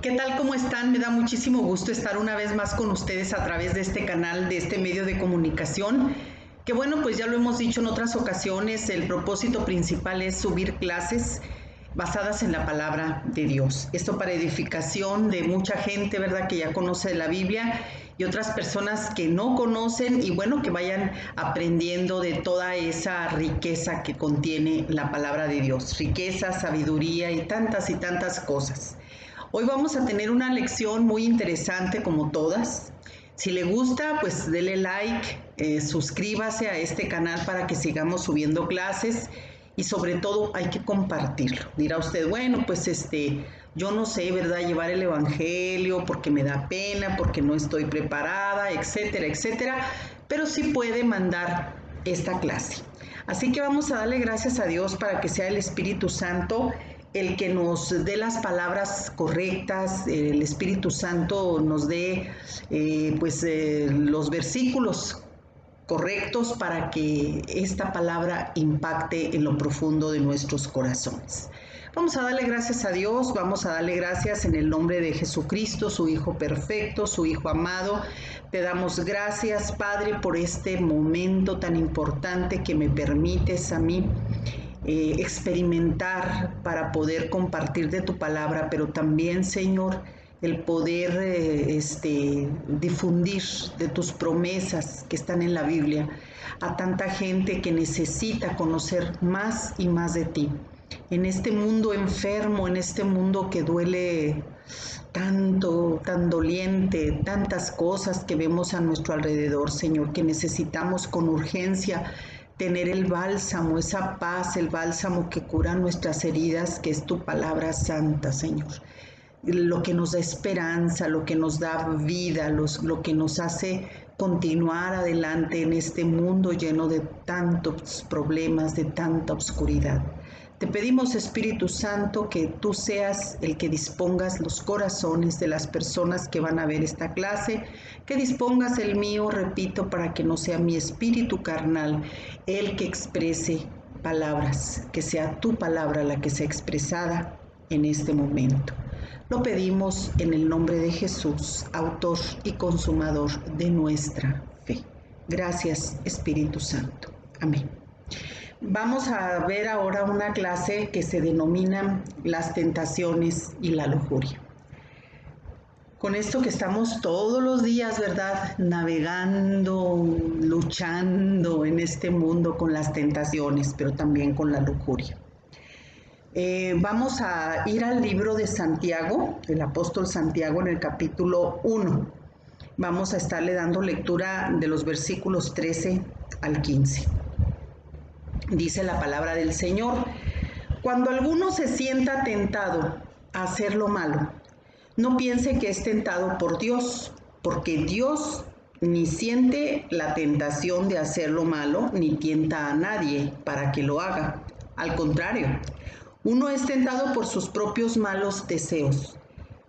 ¿Qué tal? ¿Cómo están? Me da muchísimo gusto estar una vez más con ustedes a través de este canal, de este medio de comunicación. Que bueno, pues ya lo hemos dicho en otras ocasiones, el propósito principal es subir clases basadas en la palabra de Dios. Esto para edificación de mucha gente, ¿verdad?, que ya conoce la Biblia y otras personas que no conocen y bueno, que vayan aprendiendo de toda esa riqueza que contiene la palabra de Dios. Riqueza, sabiduría y tantas cosas. Hoy vamos a tener una lección muy interesante como todas. Si le gusta, pues dele like, suscríbase a este canal para que sigamos subiendo clases y sobre todo hay que compartirlo. Dirá usted, bueno, pues yo no sé, ¿verdad?, llevar el evangelio porque me da pena, porque no estoy preparada, etcétera, etcétera, pero sí puede mandar esta clase. Así que vamos a darle gracias a Dios para que sea el Espíritu Santo el que nos dé las palabras correctas, el Espíritu Santo nos dé los versículos correctos para que esta palabra impacte en lo profundo de nuestros corazones. Vamos a darle gracias a Dios, vamos a darle gracias en el nombre de Jesucristo, su Hijo perfecto, su Hijo amado. Te damos gracias, Padre, por este momento tan importante que me permites a mí experimentar para poder compartir de tu palabra, pero también, Señor, el poder difundir de tus promesas que están en la Biblia a tanta gente que necesita conocer más y más de ti. En este mundo enfermo, en este mundo que duele tanto, tan doliente, tantas cosas que vemos a nuestro alrededor, Señor, que necesitamos con urgencia tener el bálsamo, esa paz, el bálsamo que cura nuestras heridas, que es tu palabra santa, Señor. Lo que nos da esperanza, lo que nos da vida, lo que nos hace continuar adelante en este mundo lleno de tantos problemas, de tanta oscuridad. Te pedimos, Espíritu Santo, que tú seas el que dispongas los corazones de las personas que van a ver esta clase, que dispongas el mío, repito, para que no sea mi espíritu carnal el que exprese palabras, que sea tu palabra la que sea expresada en este momento. Lo pedimos en el nombre de Jesús, autor y consumador de nuestra fe. Gracias, Espíritu Santo. Amén. Vamos a ver ahora una clase que se denomina las tentaciones y la lujuria. Con esto que estamos todos los días, ¿verdad?, navegando, luchando en este mundo con las tentaciones, pero también con la lujuria. Vamos a ir al libro de Santiago, del apóstol Santiago, en el capítulo 1. Vamos a estarle dando lectura de los versículos 13 al 15. Dice la palabra del Señor: cuando alguno se sienta tentado a hacer lo malo, no piense que es tentado por Dios, porque Dios ni siente la tentación de hacer lo malo, ni tienta a nadie para que lo haga. Al contrario, uno es tentado por sus propios malos deseos,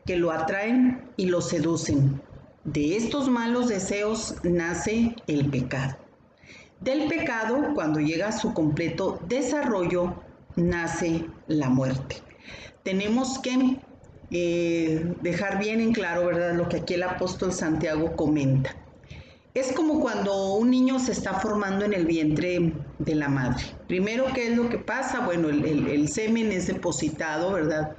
que lo atraen y lo seducen. De estos malos deseos nace el pecado. Del pecado, cuando llega a su completo desarrollo, nace la muerte. Tenemos que dejar bien en claro, ¿verdad?, lo que aquí el apóstol Santiago comenta. Es como cuando un niño se está formando en el vientre de la madre. Primero, ¿qué es lo que pasa? Bueno, el semen es depositado, ¿verdad?,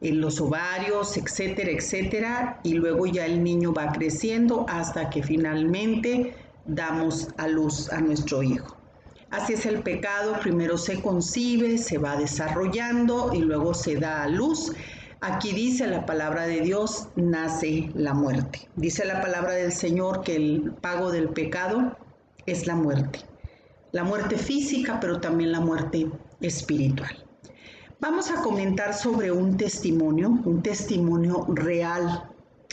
en los ovarios, etcétera, etcétera, y luego ya el niño va creciendo hasta que finalmente damos a luz a nuestro hijo. Así es el pecado: primero se concibe, se va desarrollando y luego se da a luz. Aquí dice la palabra de Dios, nace la muerte. Dice la palabra del Señor que el pago del pecado es la muerte física, pero también la muerte espiritual. Vamos a comentar sobre un testimonio real,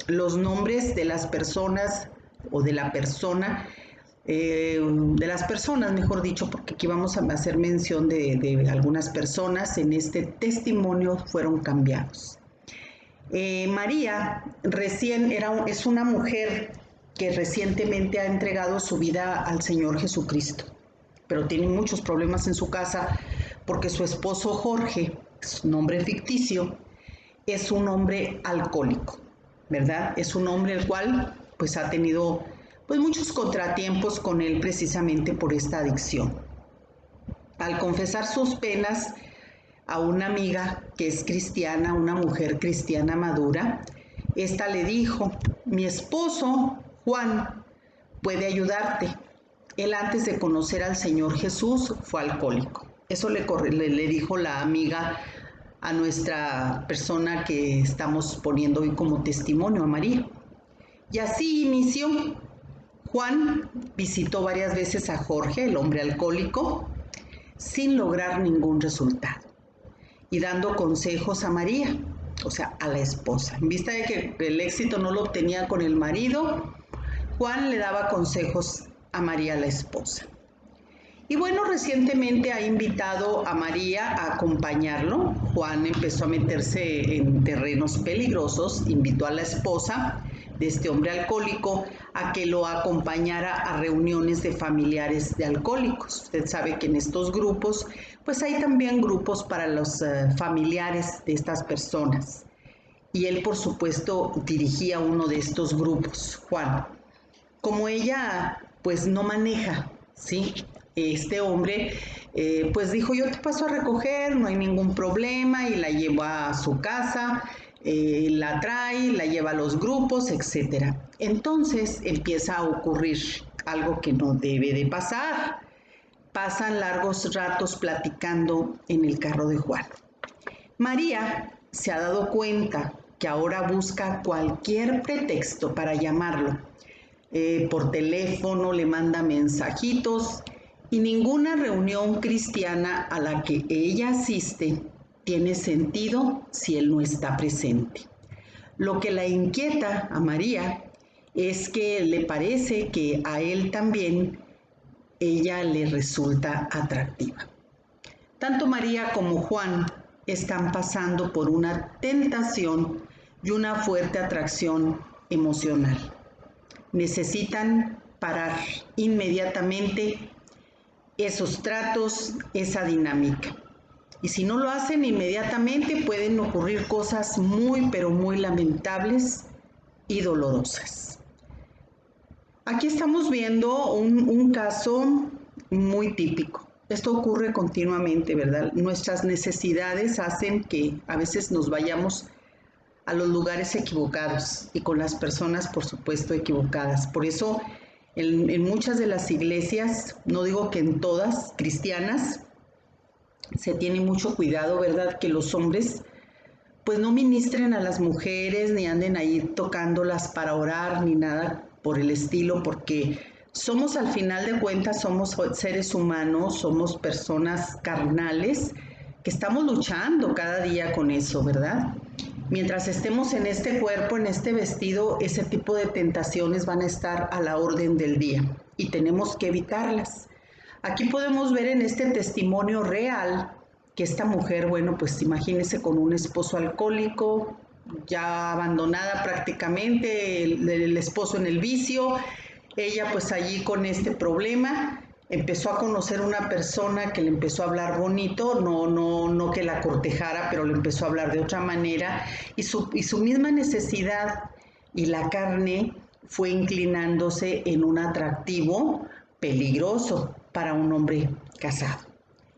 los nombres de las personas o de la persona, de las personas, mejor dicho, porque aquí vamos a hacer mención de algunas personas. En este testimonio fueron cambiados. María es una mujer que recientemente ha entregado su vida al Señor Jesucristo, pero tiene muchos problemas en su casa porque su esposo Jorge, su nombre ficticio, es un hombre alcohólico, ¿verdad? Es un hombre el cual pues ha tenido pues muchos contratiempos con él precisamente por esta adicción. Al confesar sus penas a una amiga que es cristiana, una mujer cristiana madura, esta le dijo: mi esposo, Juan, puede ayudarte. Él antes de conocer al Señor Jesús fue alcohólico. Eso le dijo la amiga a nuestra persona que estamos poniendo hoy como testimonio, a María. Y así inició. Juan visitó varias veces a Jorge, el hombre alcohólico, sin lograr ningún resultado, y dando consejos a María, o sea, a la esposa. En vista de que el éxito no lo obtenía con el marido, Juan le daba consejos a María, la esposa. Y bueno, recientemente ha invitado a María a acompañarlo. Juan empezó a meterse en terrenos peligrosos, invitó a la esposa de este hombre alcohólico a que lo acompañara a reuniones de familiares de alcohólicos. Usted sabe que en estos grupos, pues hay también grupos para los familiares de estas personas. Y él, por supuesto, dirigía uno de estos grupos, Juan. Como ella, pues no maneja, ¿sí? Este hombre, pues dijo: yo te paso a recoger, no hay ningún problema, y la llevo a su casa, la trae, la lleva a los grupos, etc. Entonces empieza a ocurrir algo que no debe de pasar. Pasan largos ratos platicando en el carro de Juan. María se ha dado cuenta que ahora busca cualquier pretexto para llamarlo. Por teléfono le manda mensajitos, y ninguna reunión cristiana a la que ella asiste tiene sentido si él no está presente. Lo que la inquieta a María es que le parece que a él también ella le resulta atractiva. Tanto María como Juan están pasando por una tentación y una fuerte atracción emocional. Necesitan parar inmediatamente esos tratos, esa dinámica. Y si no lo hacen inmediatamente, pueden ocurrir cosas muy, pero muy lamentables y dolorosas. Aquí estamos viendo un caso muy típico. Esto ocurre continuamente, ¿verdad? Nuestras necesidades hacen que a veces nos vayamos a los lugares equivocados y con las personas, por supuesto, equivocadas. Por eso, en muchas de las iglesias, no digo que en todas, cristianas, se tiene mucho cuidado, ¿verdad? Que los hombres pues no ministren a las mujeres, ni anden ahí tocándolas para orar, ni nada por el estilo, porque somos, al final de cuentas, somos seres humanos, somos personas carnales, que estamos luchando cada día con eso, ¿verdad? Mientras estemos en este cuerpo, en este vestido, ese tipo de tentaciones van a estar a la orden del día y tenemos que evitarlas. Aquí podemos ver en este testimonio real que esta mujer, bueno, pues imagínese, con un esposo alcohólico, ya abandonada prácticamente, el esposo en el vicio, ella pues allí con este problema. Empezó a conocer una persona que le empezó a hablar bonito, no que la cortejara, pero le empezó a hablar de otra manera, y su misma necesidad y la carne fue inclinándose en un atractivo peligroso para un hombre casado.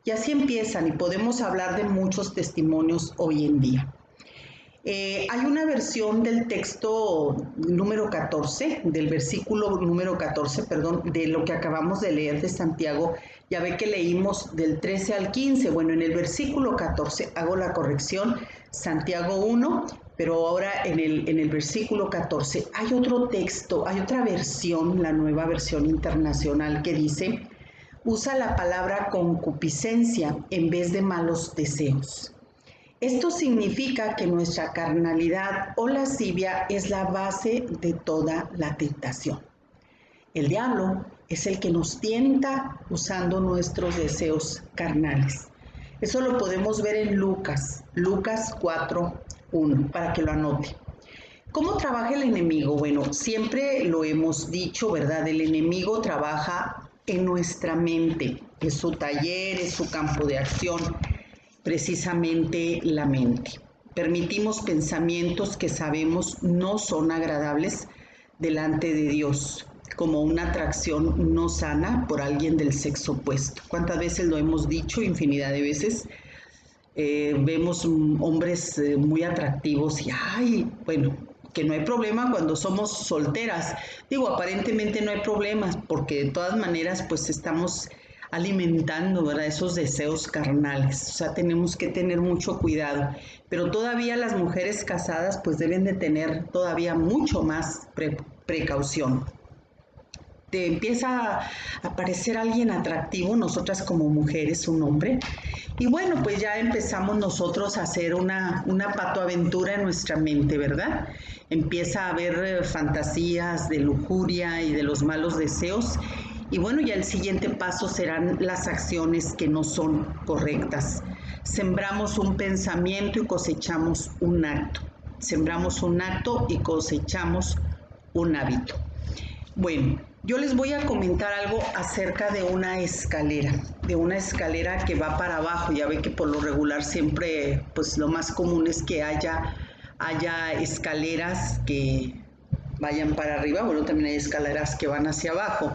Y así empiezan, y podemos hablar de muchos testimonios hoy en día. Hay una versión del texto número 14, del versículo número 14, perdón, de lo que acabamos de leer de Santiago. Ya ve que leímos del 13 al 15. Bueno, en el versículo 14, hago la corrección, Santiago 1, pero ahora en el versículo 14 hay otro texto, hay otra versión, la Nueva Versión Internacional, que dice: usa la palabra concupiscencia en vez de malos deseos. Esto significa que nuestra carnalidad o lascivia es la base de toda la tentación. El diablo es el que nos tienta usando nuestros deseos carnales. Eso lo podemos ver en Lucas 4:1, para que lo anote. ¿Cómo trabaja el enemigo? Bueno, siempre lo hemos dicho, ¿verdad? El enemigo trabaja en nuestra mente, es su taller, es su campo de acción, precisamente la mente. Permitimos pensamientos que sabemos no son agradables delante de Dios, como una atracción no sana por alguien del sexo opuesto. ¿Cuántas veces lo hemos dicho? Infinidad de veces. Vemos hombres muy atractivos y, bueno, que no hay problema cuando somos solteras. Digo, aparentemente no hay problemas porque de todas maneras pues estamos alimentando, ¿verdad?, esos deseos carnales. O sea, tenemos que tener mucho cuidado. Pero todavía las mujeres casadas pues deben de tener todavía mucho más precaución. Te empieza a parecer alguien atractivo, nosotras como mujeres, un hombre, y bueno, pues ya empezamos nosotros a hacer una patoaventura en nuestra mente, ¿verdad? Empieza a haber fantasías de lujuria y de los malos deseos, y bueno, ya el siguiente paso serán las acciones que no son correctas. Sembramos un pensamiento y cosechamos un acto. Sembramos un acto y cosechamos un hábito. Bueno, yo les voy a comentar algo acerca de una escalera que va para abajo. Ya ve que por lo regular siempre, pues lo más común es que haya escaleras que vayan para arriba. Bueno, también hay escaleras que van hacia abajo.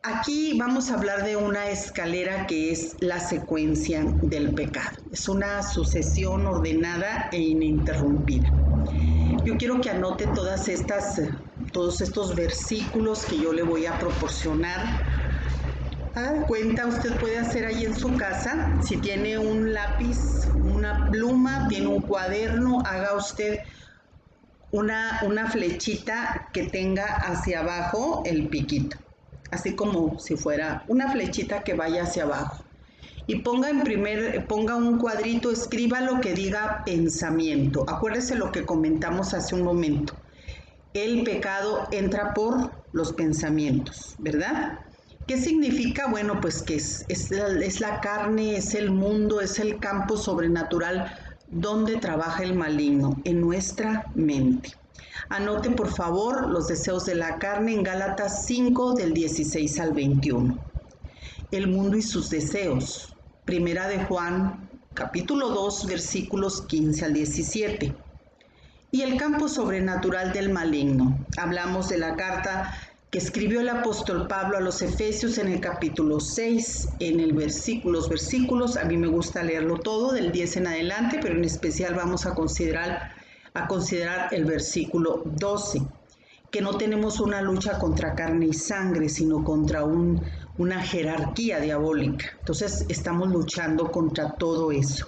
Aquí vamos a hablar de una escalera que es la secuencia del pecado. Es una sucesión ordenada e ininterrumpida. Yo quiero que anote todos estos versículos que yo le voy a proporcionar. Haga de cuenta, usted puede hacer ahí en su casa, si tiene un lápiz, una pluma, tiene un cuaderno, haga usted una flechita que tenga hacia abajo el piquito, así como si fuera una flechita que vaya hacia abajo. Y ponga un cuadrito, escriba lo que diga pensamiento. Acuérdese lo que comentamos hace un momento. El pecado entra por los pensamientos, ¿verdad? ¿Qué significa? Bueno, pues que es la carne, es el mundo, es el campo sobrenatural donde trabaja el maligno, en nuestra mente. Anote por favor los deseos de la carne en Gálatas 5 del 16 al 21. El mundo y sus deseos. Primera de Juan, capítulo 2, versículos 15 al 17. Y el campo sobrenatural del maligno. Hablamos de la carta que escribió el apóstol Pablo a los Efesios en el capítulo 6, los versículos, a mí me gusta leerlo todo, del 10 en adelante, pero en especial vamos a considerar el versículo 12. Que no tenemos una lucha contra carne y sangre, sino contra una jerarquía diabólica. Entonces estamos luchando contra todo eso.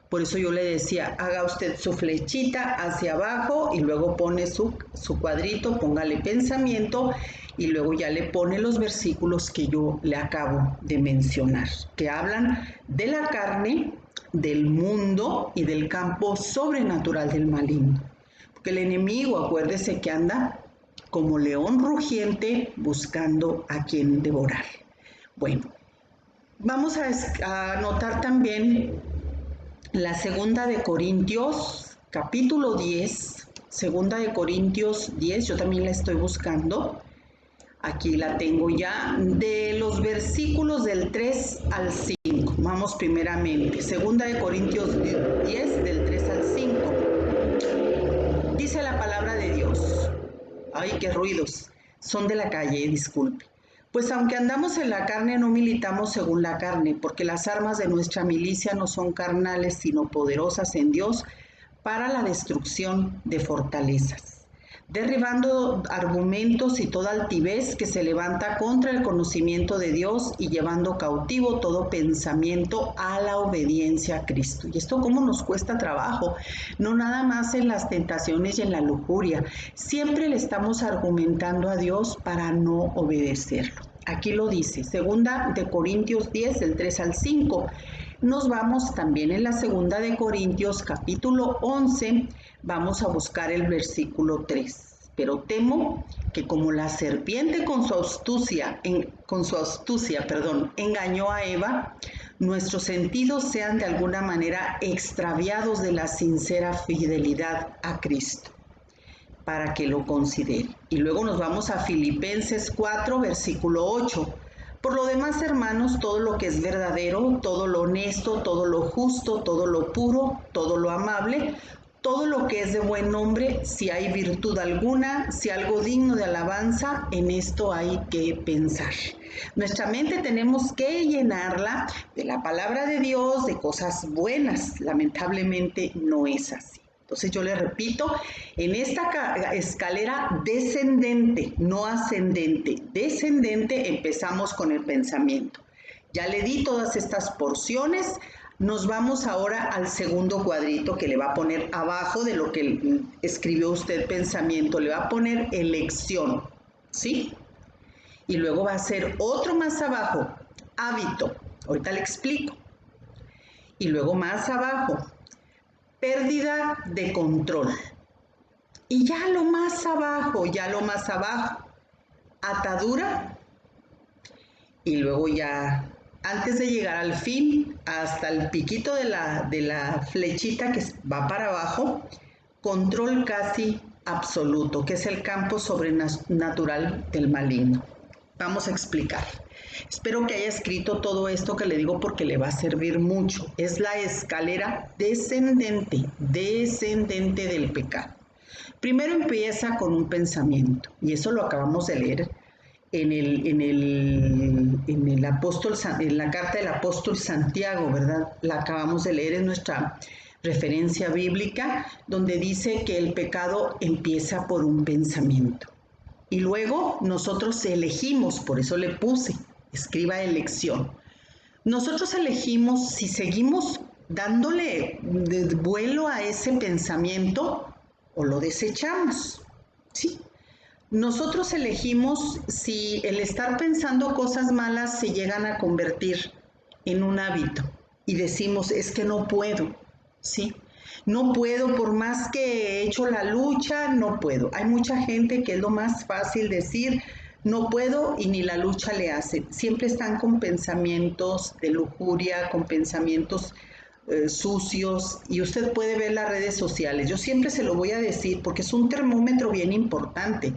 Por eso yo le decía, haga usted su flechita hacia abajo y luego pone su cuadrito, póngale pensamiento y luego ya le pone los versículos que yo le acabo de mencionar, que hablan de la carne, del mundo y del campo sobrenatural del maligno. Porque el enemigo, acuérdese que anda como león rugiente buscando a quien devorar. Bueno, vamos a anotar también la segunda de Corintios, capítulo 10, segunda de Corintios 10, yo también la estoy buscando, aquí la tengo ya, de los versículos del 3 al 5, vamos primeramente, segunda de Corintios 10, del 3 al 5, dice la palabra de Dios. Ay, qué ruidos. Son de la calle, disculpe. Pues aunque andamos en la carne, no militamos según la carne, porque las armas de nuestra milicia no son carnales, sino poderosas en Dios para la destrucción de fortalezas, derribando argumentos y toda altivez que se levanta contra el conocimiento de Dios y llevando cautivo todo pensamiento a la obediencia a Cristo. Y esto cómo nos cuesta trabajo, no nada más en las tentaciones y en la lujuria, siempre le estamos argumentando a Dios para no obedecerlo. Aquí lo dice, segunda de Corintios 10, del 3 al 5. Nos vamos también en la segunda de Corintios capítulo 11, vamos a buscar el versículo 3. Pero temo que como la serpiente con su astucia, engañó a Eva, nuestros sentidos sean de alguna manera extraviados de la sincera fidelidad a Cristo, para que lo considere. Y luego nos vamos a Filipenses 4, versículo 8. Por lo demás, hermanos, todo lo que es verdadero, todo lo honesto, todo lo justo, todo lo puro, todo lo amable, todo lo que es de buen nombre, si hay virtud alguna, si algo digno de alabanza, en esto hay que pensar. Nuestra mente tenemos que llenarla de la palabra de Dios, de cosas buenas. Lamentablemente no es así. Entonces yo le repito, en esta escalera descendente, no ascendente, descendente, empezamos con el pensamiento. Ya le di todas estas porciones. Nos vamos ahora al segundo cuadrito que le va a poner abajo de lo que escribió usted pensamiento, le va a poner elección, ¿sí? Y luego va a ser otro más abajo, hábito, ahorita le explico. Y luego más abajo, pérdida de control. Y ya lo más abajo, atadura. Y luego ya, antes de llegar al fin, hasta el piquito de la flechita que va para abajo, control casi absoluto, que es el campo sobrenatural del maligno. Vamos a explicar. Espero que haya escrito todo esto que le digo porque le va a servir mucho. Es la escalera descendente del pecado. Primero empieza con un pensamiento, y eso lo acabamos de leer en la carta del apóstol Santiago, ¿verdad? La acabamos de leer en nuestra referencia bíblica, donde dice que el pecado empieza por un pensamiento. Y luego nosotros elegimos, por eso le puse, escriba elección. Nosotros elegimos si seguimos dándole vuelo a ese pensamiento o lo desechamos, ¿sí? Nosotros elegimos si el estar pensando cosas malas se llegan a convertir en un hábito y decimos, es que no puedo, ¿sí? No puedo, por más que he hecho la lucha, no puedo. Hay mucha gente que es lo más fácil decir, no puedo, y ni la lucha le hace. Siempre están con pensamientos de lujuria, con pensamientos sucios, y usted puede ver las redes sociales. Yo siempre se lo voy a decir porque es un termómetro bien importante.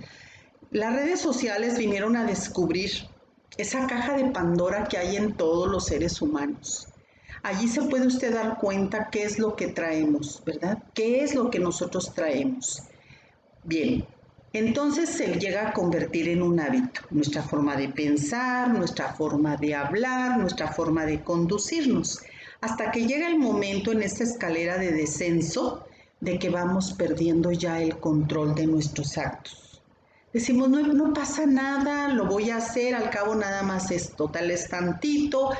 Las redes sociales vinieron a descubrir esa caja de Pandora que hay en todos los seres humanos. Allí se puede usted dar cuenta qué es lo que traemos, ¿verdad? ¿Qué es lo que nosotros traemos? Bien, entonces se llega a convertir en un hábito. Nuestra forma de pensar, nuestra forma de hablar, nuestra forma de conducirnos. Hasta que llega el momento en esta escalera de descenso de que vamos perdiendo ya el control de nuestros actos. Decimos, no pasa nada, lo voy a hacer, al cabo nada más es total, es tantito,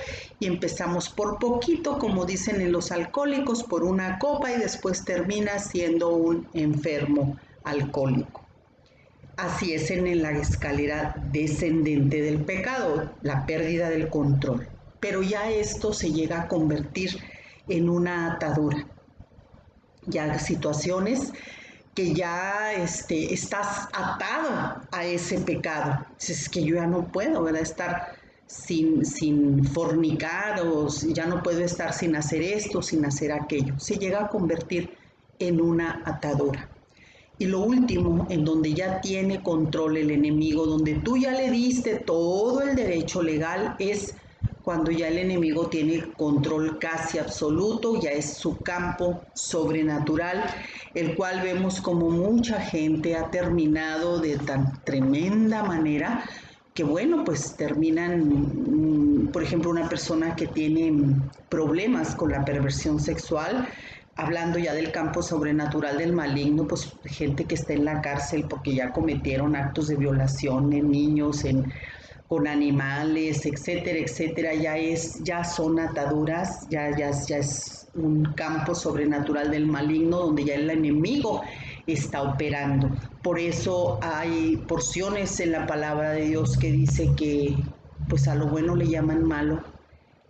y empezamos por poquito, como dicen en los alcohólicos, por una copa, y después termina siendo un enfermo alcohólico. Así es en la escalera descendente del pecado, la pérdida del control. Pero ya esto se llega a convertir en una atadura. Ya situaciones que ya estás atado a ese pecado. Es que yo ya no puedo, ¿verdad? Estar sin fornicar, o ya no puedo estar sin hacer esto, sin hacer aquello. Se llega a convertir en una atadura. Y lo último, en donde ya tiene control el enemigo, donde tú ya le diste todo el derecho legal, es cuando ya el enemigo tiene control casi absoluto, ya es su campo sobrenatural, el cual vemos como mucha gente ha terminado de tan tremenda manera que bueno, pues terminan, por ejemplo, una persona que tiene problemas con la perversión sexual, hablando ya del campo sobrenatural del maligno, pues gente que está en la cárcel porque ya cometieron actos de violación en niños, con animales, etcétera, etcétera, ya son ataduras, ya es un campo sobrenatural del maligno donde ya el enemigo está operando. Por eso hay porciones en la palabra de Dios que dice que pues a lo bueno le llaman malo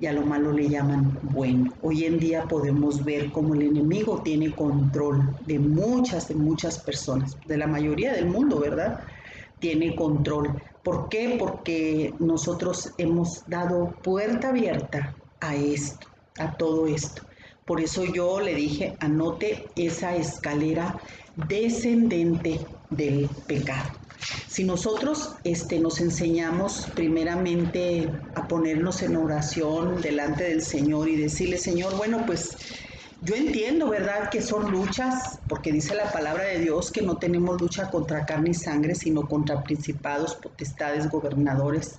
y a lo malo le llaman bueno. Hoy en día podemos ver cómo el enemigo tiene control de muchas personas, de la mayoría del mundo, ¿verdad? Tiene control. ¿Por qué? Porque nosotros hemos dado puerta abierta a esto, a todo esto. Por eso yo le dije, anote esa escalera descendente del pecado. Si nosotros nos enseñamos primeramente a ponernos en oración delante del Señor y decirle, Señor, bueno, pues yo entiendo, ¿verdad?, que son luchas, porque dice la palabra de Dios que no tenemos lucha contra carne y sangre, sino contra principados, potestades, gobernadores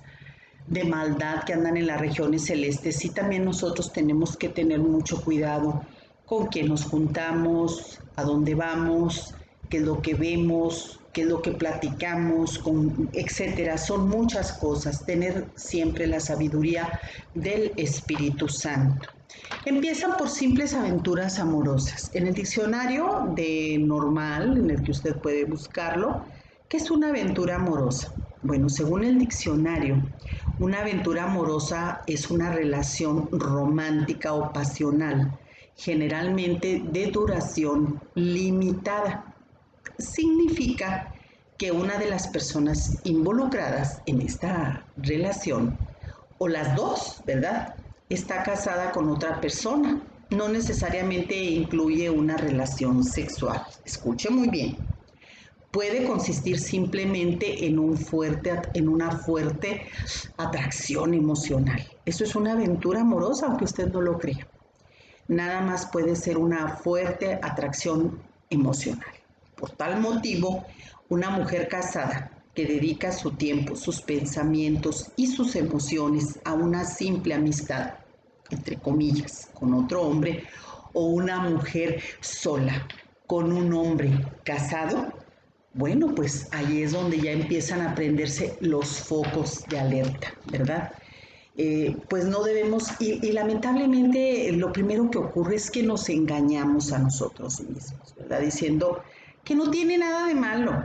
de maldad que andan en las regiones celestes. Sí, también nosotros tenemos que tener mucho cuidado con quién nos juntamos, a dónde vamos, qué es lo que vemos, qué es lo que platicamos, etcétera. Son muchas cosas. Tener siempre la sabiduría del Espíritu Santo. Empiezan por simples aventuras amorosas. En el diccionario de normal, en el que usted puede buscarlo, ¿qué es una aventura amorosa? Bueno, según el diccionario, una aventura amorosa es una relación romántica o pasional, generalmente de duración limitada. Significa que una de las personas involucradas en esta relación, o las dos, ¿verdad?, está casada con otra persona. No necesariamente incluye una relación sexual. Escuche muy bien. Puede consistir simplemente en una fuerte atracción emocional. Eso es una aventura amorosa, aunque usted no lo crea. Nada más puede ser una fuerte atracción emocional. Por tal motivo, una mujer casada que dedica su tiempo, sus pensamientos y sus emociones a una simple amistad, entre comillas, con otro hombre, o una mujer sola con un hombre casado, bueno, pues ahí es donde ya empiezan a prenderse los focos de alerta, ¿verdad? Pues no debemos, y lamentablemente lo primero que ocurre es que nos engañamos a nosotros mismos, ¿verdad? Diciendo que no tiene nada de malo.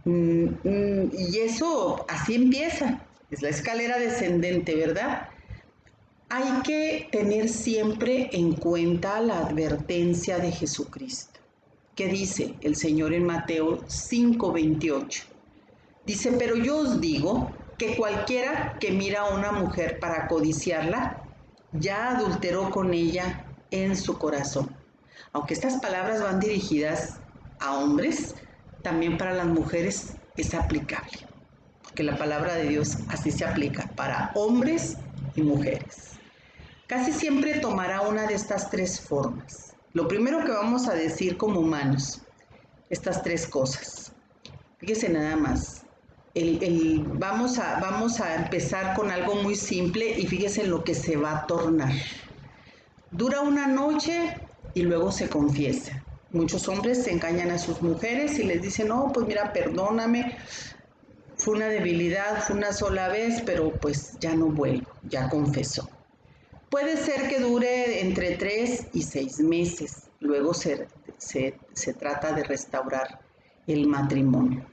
Y eso así empieza, es la escalera descendente, ¿verdad? Hay que tener siempre en cuenta la advertencia de Jesucristo, que dice el Señor en Mateo 5:28. Dice, pero yo os digo que cualquiera que mira a una mujer para codiciarla, ya adulteró con ella en su corazón. Aunque estas palabras van dirigidas a hombres, también para las mujeres es aplicable, porque la palabra de Dios así se aplica para hombres y mujeres. Casi siempre tomará una de estas tres formas. Lo primero que vamos a decir como humanos, estas tres cosas. Fíjese nada más. Vamos a empezar con algo muy simple y fíjese en lo que se va a tornar. Dura una noche y luego se confiesa. Muchos hombres se engañan a sus mujeres y les dicen, no, pues mira, perdóname, fue una debilidad, fue una sola vez, pero pues ya no vuelvo, ya confesó. Puede ser que dure entre 3 y 6 meses, luego se trata de restaurar el matrimonio.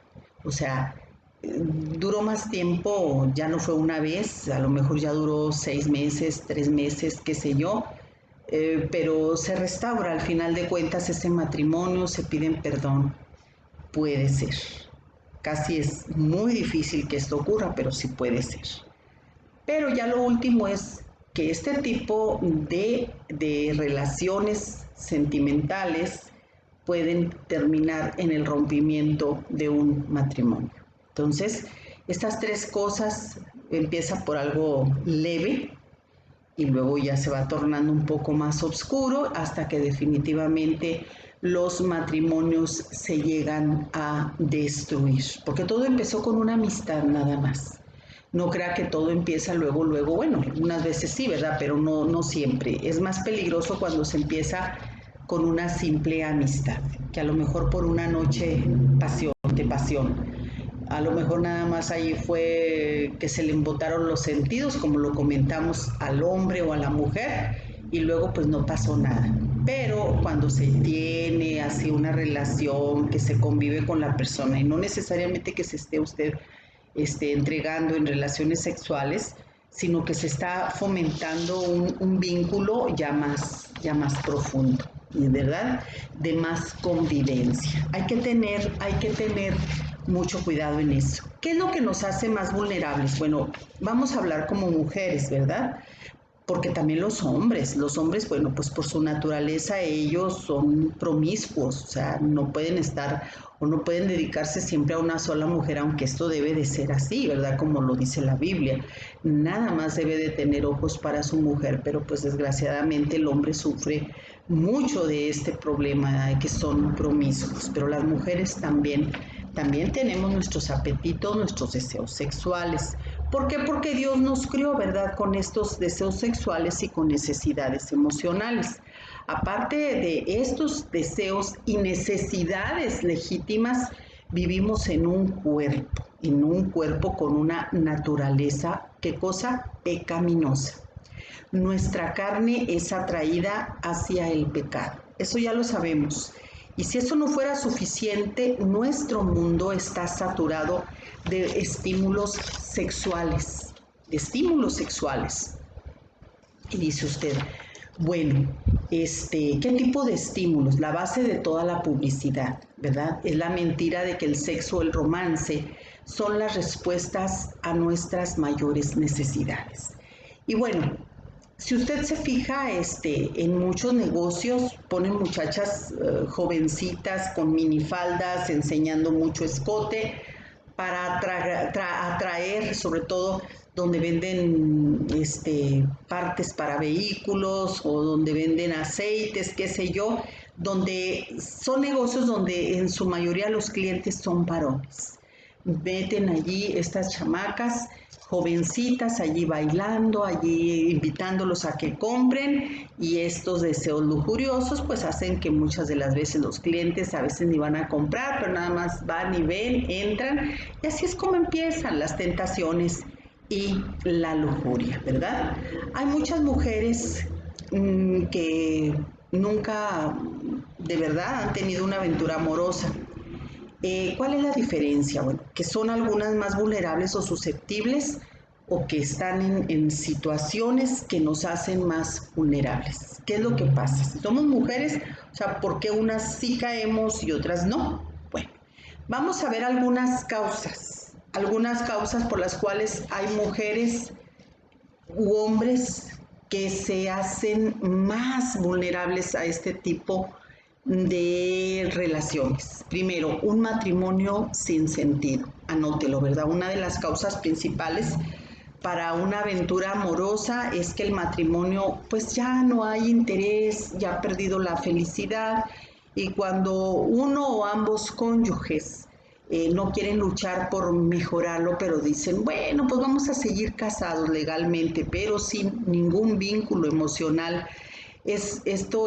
O sea, duró más tiempo, ya no fue una vez, a lo mejor ya duró 6 meses, 3 meses, qué sé yo, pero se restaura al final de cuentas ese matrimonio, se piden perdón, puede ser. Casi es muy difícil que esto ocurra, pero sí puede ser. Pero ya lo último es que este tipo de relaciones sentimentales pueden terminar en el rompimiento de un matrimonio. Entonces, estas tres cosas empiezan por algo leve y luego ya se va tornando un poco más oscuro hasta que definitivamente los matrimonios se llegan a destruir, porque todo empezó con una amistad nada más. No crea que todo empieza luego, bueno, unas veces sí, ¿verdad? Pero no siempre. Es más peligroso cuando se empieza con una simple amistad, que a lo mejor por una noche de pasión. A lo mejor nada más ahí fue que se le embotaron los sentidos, como lo comentamos, al hombre o a la mujer, y luego pues no pasó nada. Pero cuando se tiene así una relación, que se convive con la persona, y no necesariamente que se esté usted entregando en relaciones sexuales, sino que se está fomentando un vínculo ya más profundo, ¿verdad? De más convivencia. Hay que tener mucho cuidado en eso. ¿Qué es lo que nos hace más vulnerables? Bueno, vamos a hablar como mujeres, ¿verdad? porque también los hombres, bueno, pues por su naturaleza ellos son promiscuos, o sea, no pueden estar o no pueden dedicarse siempre a una sola mujer, aunque esto debe de ser así, ¿verdad? Como lo dice la Biblia, nada más debe de tener ojos para su mujer, pero pues desgraciadamente el hombre sufre mucho de este problema de que son promiscuos, pero las mujeres también tenemos nuestros apetitos, nuestros deseos sexuales. ¿Por qué? Porque Dios nos crió, ¿verdad? Con estos deseos sexuales y con necesidades emocionales. Aparte de estos deseos y necesidades legítimas, vivimos en un cuerpo con una naturaleza, ¿qué cosa? Pecaminosa. Nuestra carne es atraída hacia el pecado. Eso ya lo sabemos. Y si eso no fuera suficiente, nuestro mundo está saturado de estímulos sexuales, Y dice usted, bueno, ¿qué tipo de estímulos? La base de toda la publicidad, ¿verdad? Es la mentira de que el sexo o el romance son las respuestas a nuestras mayores necesidades. Y bueno, si usted se fija, en muchos negocios ponen muchachas jovencitas con minifaldas enseñando mucho escote para atraer, sobre todo donde venden partes para vehículos o donde venden aceites, qué sé yo, donde son negocios donde en su mayoría los clientes son varones. Meten allí estas chamacas jovencitas allí bailando, allí invitándolos a que compren, y estos deseos lujuriosos pues hacen que muchas de las veces los clientes a veces ni van a comprar, pero nada más van y ven, entran, y así es como empiezan las tentaciones y la lujuria, ¿verdad? Hay muchas mujeres que nunca de verdad han tenido una aventura amorosa. ¿Cuál es la diferencia? Bueno, que son algunas más vulnerables o susceptibles, o que están en situaciones que nos hacen más vulnerables. ¿Qué es lo que pasa? Si somos mujeres, o sea, ¿por qué unas sí caemos y otras no? Bueno, vamos a ver algunas causas por las cuales hay mujeres u hombres que se hacen más vulnerables a este tipo de relaciones. Primero, un matrimonio sin sentido. Anótelo, ¿verdad? Una de las causas principales para una aventura amorosa es que el matrimonio, pues ya no hay interés, ya ha perdido la felicidad, y cuando uno o ambos cónyuges no quieren luchar por mejorarlo, pero dicen, bueno, pues vamos a seguir casados legalmente, pero sin ningún vínculo emocional. Esto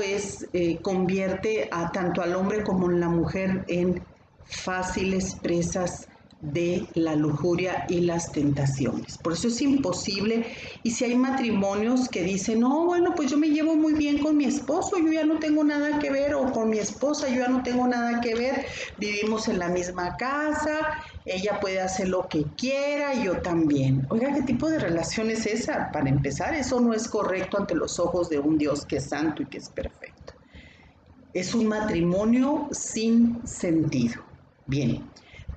convierte a tanto al hombre como a la mujer en fáciles presas de la lujuria y las tentaciones. Por eso es imposible. Y si hay matrimonios que dicen, no, bueno, pues yo me llevo muy bien con mi esposo, yo ya no tengo nada que ver, o con mi esposa, yo ya no tengo nada que ver, vivimos en la misma casa, ella puede hacer lo que quiera y yo también. Oiga, ¿qué tipo de relación es esa? Para empezar, eso no es correcto ante los ojos de un Dios que es santo y que es perfecto. Es un matrimonio sin sentido. Bien.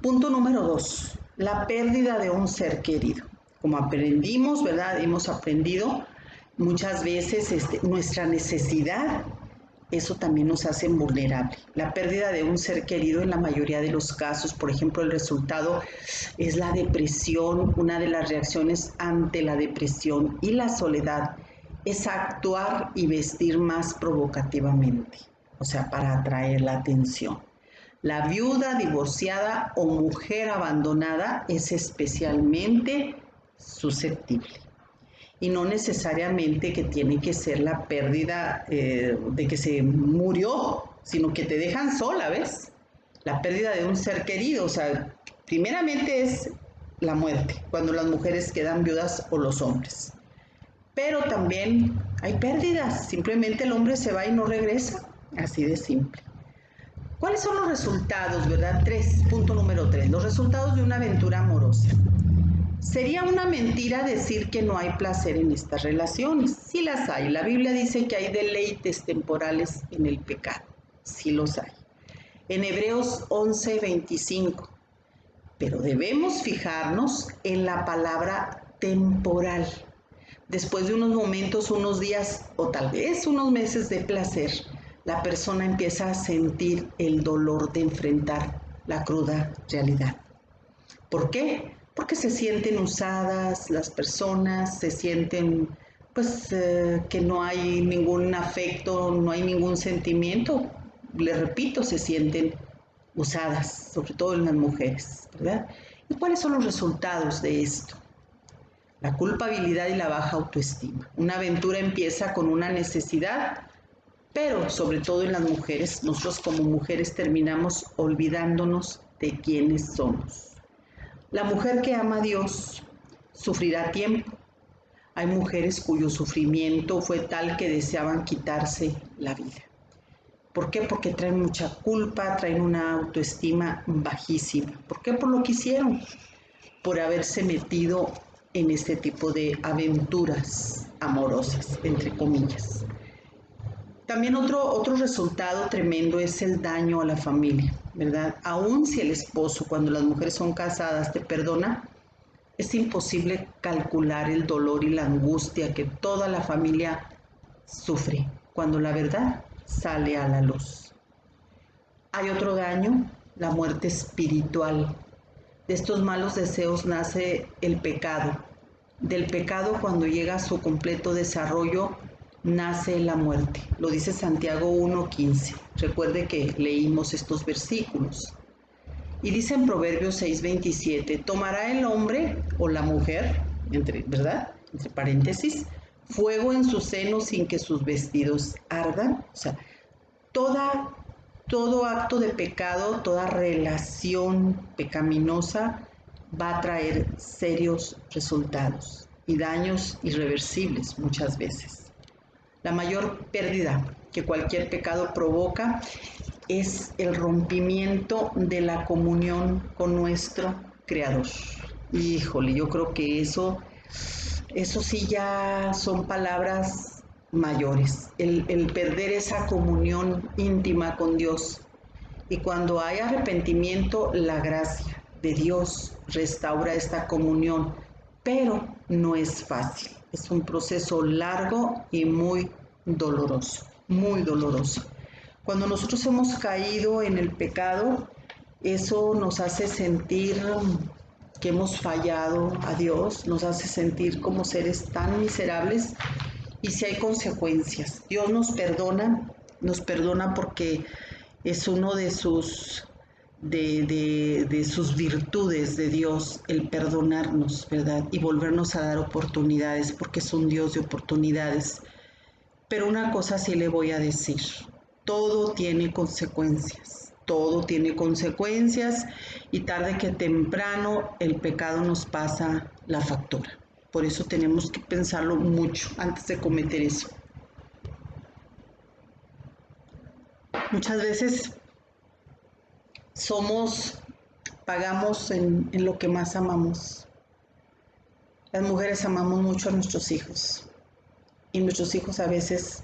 Punto número 2, la pérdida de un ser querido. Como aprendimos, ¿verdad? Hemos aprendido muchas veces nuestra necesidad, eso también nos hace vulnerable. La pérdida de un ser querido en la mayoría de los casos, por ejemplo, el resultado es la depresión. Una de las reacciones ante la depresión y la soledad es actuar y vestir más provocativamente, o sea, para atraer la atención. La viuda, divorciada o mujer abandonada es especialmente susceptible. Y no necesariamente que tiene que ser la pérdida de que se murió, sino que te dejan sola, ¿ves? La pérdida de un ser querido, o sea, primeramente es la muerte, cuando las mujeres quedan viudas o los hombres. Pero también hay pérdidas, simplemente el hombre se va y no regresa, así de simple. ¿Cuáles son los resultados, verdad? Punto número 3, los resultados de una aventura amorosa. Sería una mentira decir que no hay placer en estas relaciones. Sí las hay. La Biblia dice que hay deleites temporales en el pecado. Sí los hay. En Hebreos 11:25. Pero debemos fijarnos en la palabra temporal. Después de unos momentos, unos días o tal vez unos meses de placer, la persona empieza a sentir el dolor de enfrentar la cruda realidad. ¿Por qué? Porque se sienten usadas las personas, se sienten que no hay ningún afecto, no hay ningún sentimiento. Les repito, se sienten usadas, sobre todo en las mujeres, ¿verdad? ¿Y cuáles son los resultados de esto? La culpabilidad y la baja autoestima. Una aventura empieza con una necesidad, pero sobre todo en las mujeres, nosotros como mujeres terminamos olvidándonos de quiénes somos. La mujer que ama a Dios sufrirá tiempo. Hay mujeres cuyo sufrimiento fue tal que deseaban quitarse la vida. ¿Por qué? Porque traen mucha culpa, traen una autoestima bajísima. ¿Por qué? Por lo que hicieron, por haberse metido en este tipo de aventuras amorosas, entre comillas. También otro resultado tremendo es el daño a la familia, ¿verdad? Aún si el esposo, cuando las mujeres son casadas, te perdona, es imposible calcular el dolor y la angustia que toda la familia sufre cuando la verdad sale a la luz. Hay otro daño, la muerte espiritual. De estos malos deseos nace el pecado. Del pecado, cuando llega a su completo desarrollo, nace la muerte. Lo dice Santiago 1:15. Recuerde que leímos estos versículos. Y dice en Proverbios 6:27, tomará el hombre o la mujer, ¿verdad? Entre paréntesis, fuego en su seno sin que sus vestidos ardan. O sea, todo acto de pecado, toda relación pecaminosa va a traer serios resultados y daños irreversibles muchas veces. La mayor pérdida que cualquier pecado provoca es el rompimiento de la comunión con nuestro Creador. Híjole, yo creo que eso sí ya son palabras mayores, el perder esa comunión íntima con Dios. Y cuando hay arrepentimiento, la gracia de Dios restaura esta comunión, pero no es fácil. Es un proceso largo y muy doloroso, muy doloroso. Cuando nosotros hemos caído en el pecado, eso nos hace sentir que hemos fallado a Dios, nos hace sentir como seres tan miserables y si hay consecuencias. Dios nos perdona porque es uno de sus virtudes de Dios, el perdonarnos, ¿verdad? Y volvernos a dar oportunidades, porque es un Dios de oportunidades. Pero una cosa sí le voy a decir, todo tiene consecuencias y tarde que temprano el pecado nos pasa la factura. Por eso tenemos que pensarlo mucho antes de cometer eso. Muchas veces pagamos en lo que más amamos. Las mujeres amamos mucho a nuestros hijos y nuestros hijos a veces,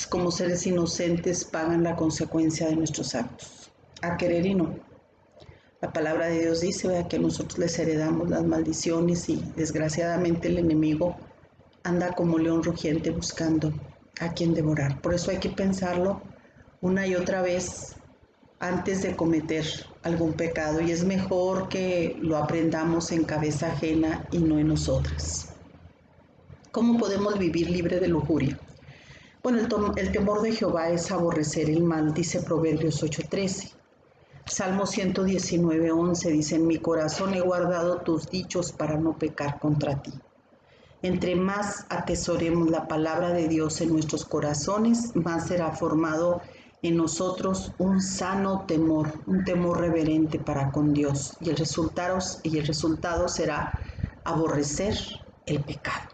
como seres inocentes, pagan la consecuencia de nuestros actos, a querer y no. La palabra de Dios dice, ¿verdad?, que nosotros les heredamos las maldiciones y desgraciadamente el enemigo anda como león rugiente buscando a quien devorar. Por eso hay que pensarlo una y otra vez antes de cometer algún pecado y es mejor que lo aprendamos en cabeza ajena y no en nosotras. ¿Cómo podemos vivir libre de lujuria? Bueno, el temor de Jehová es aborrecer el mal, dice Proverbios 8:13. Salmo 119:11 dice, en mi corazón he guardado tus dichos para no pecar contra ti. Entre más atesoremos la palabra de Dios en nuestros corazones, más será formado en nosotros un sano temor, un temor reverente para con Dios. Y el resultado será aborrecer el pecado.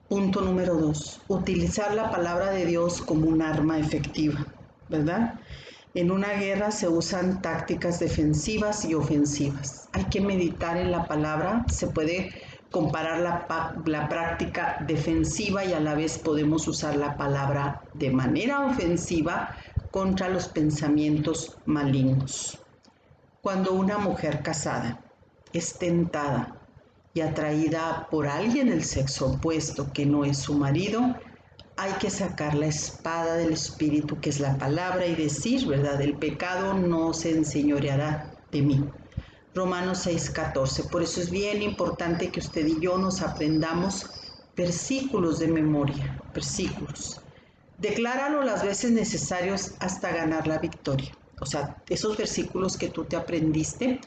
Punto número 2. Utilizar la palabra de Dios como un arma efectiva, ¿verdad? En una guerra se usan tácticas defensivas y ofensivas. Hay que meditar en la palabra. Se puede comparar la práctica defensiva y a la vez podemos usar la palabra de manera ofensiva contra los pensamientos malignos. Cuando una mujer casada es tentada y atraída por alguien del sexo opuesto que no es su marido, hay que sacar la espada del Espíritu, que es la palabra, y decir, ¿verdad? El pecado no se enseñoreará de mí. Romanos 6:14. Por eso es bien importante que usted y yo nos aprendamos versículos de memoria, versículos. Decláralo las veces necesarias hasta ganar la victoria. O sea, esos versículos que tú te aprendiste,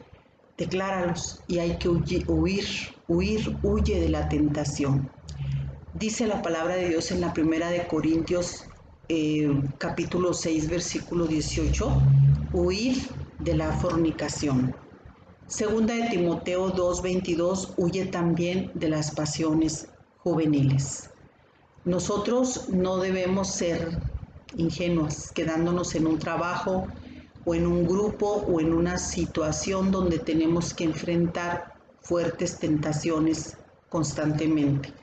decláralos y hay que huye de la tentación. Dice la palabra de Dios en la primera de Corintios capítulo 6 versículo 18, huir de la fornicación. Segunda de Timoteo 2:22, huye también de las pasiones juveniles. Nosotros no debemos ser ingenuos, quedándonos en un trabajo o en un grupo o en una situación donde tenemos que enfrentar fuertes tentaciones constantemente.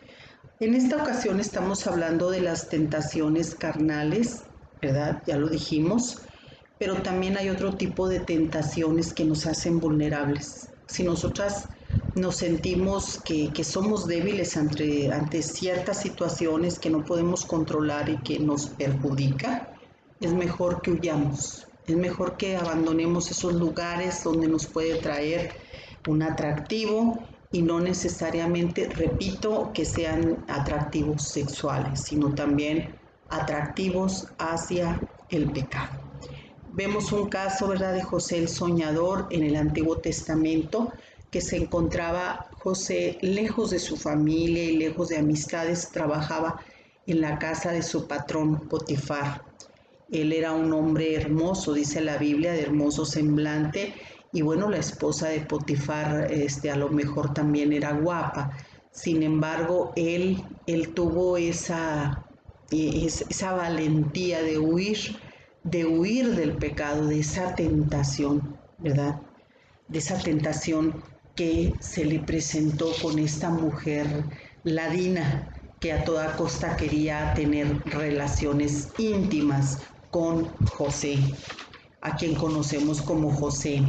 En esta ocasión estamos hablando de las tentaciones carnales, ¿verdad? Ya lo dijimos, pero también hay otro tipo de tentaciones que nos hacen vulnerables. Si nosotras nos sentimos que somos débiles ante ciertas situaciones que no podemos controlar y que nos perjudica, es mejor que huyamos, es mejor que abandonemos esos lugares donde nos puede traer un atractivo y no necesariamente, repito, que sean atractivos sexuales, sino también atractivos hacia el pecado. Vemos un caso, ¿verdad?, de José el soñador en el Antiguo Testamento, que se encontraba José lejos de su familia y lejos de amistades, trabajaba en la casa de su patrón Potifar. Él era un hombre hermoso, dice la Biblia, de hermoso semblante, y bueno, la esposa de Potifar a lo mejor también era guapa. Sin embargo, él tuvo esa valentía de huir del pecado, de esa tentación, ¿verdad? De esa tentación que se le presentó con esta mujer ladina que a toda costa quería tener relaciones íntimas con José, a quien conocemos como José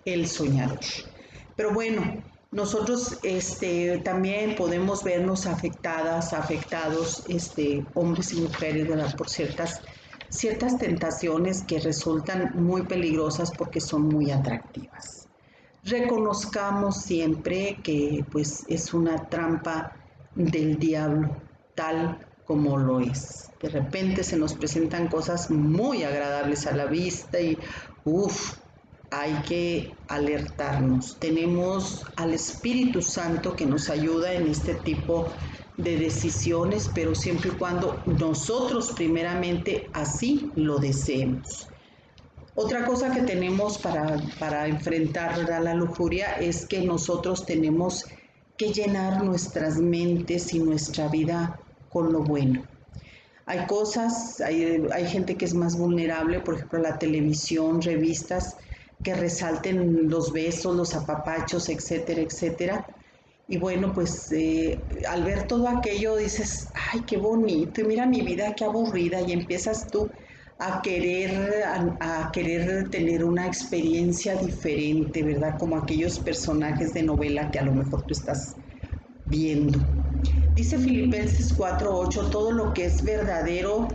el soñador. Pero bueno, nosotros también podemos vernos afectados, hombres y mujeres, ¿verdad?, por ciertas tentaciones que resultan muy peligrosas porque son muy atractivas. Reconozcamos siempre que pues es una trampa del diablo, tal como lo es. De repente se nos presentan cosas muy agradables a la vista y hay que alertarnos. Tenemos al Espíritu Santo que nos ayuda en este tipo de decisiones, pero siempre y cuando nosotros primeramente así lo deseemos. Otra cosa que tenemos para enfrentar la lujuria es que nosotros tenemos que llenar nuestras mentes y nuestra vida con lo bueno. Hay cosas, hay gente que es más vulnerable, por ejemplo, la televisión, revistas que resalten los besos, los apapachos, etcétera, etcétera. Y bueno, pues al ver todo aquello dices, ay, qué bonito, y mira mi vida, qué aburrida, y empiezas tú a querer tener una experiencia diferente, ¿verdad? Como aquellos personajes de novela que a lo mejor tú estás viendo. Dice Filipenses 4:8, todo lo que es verdadero,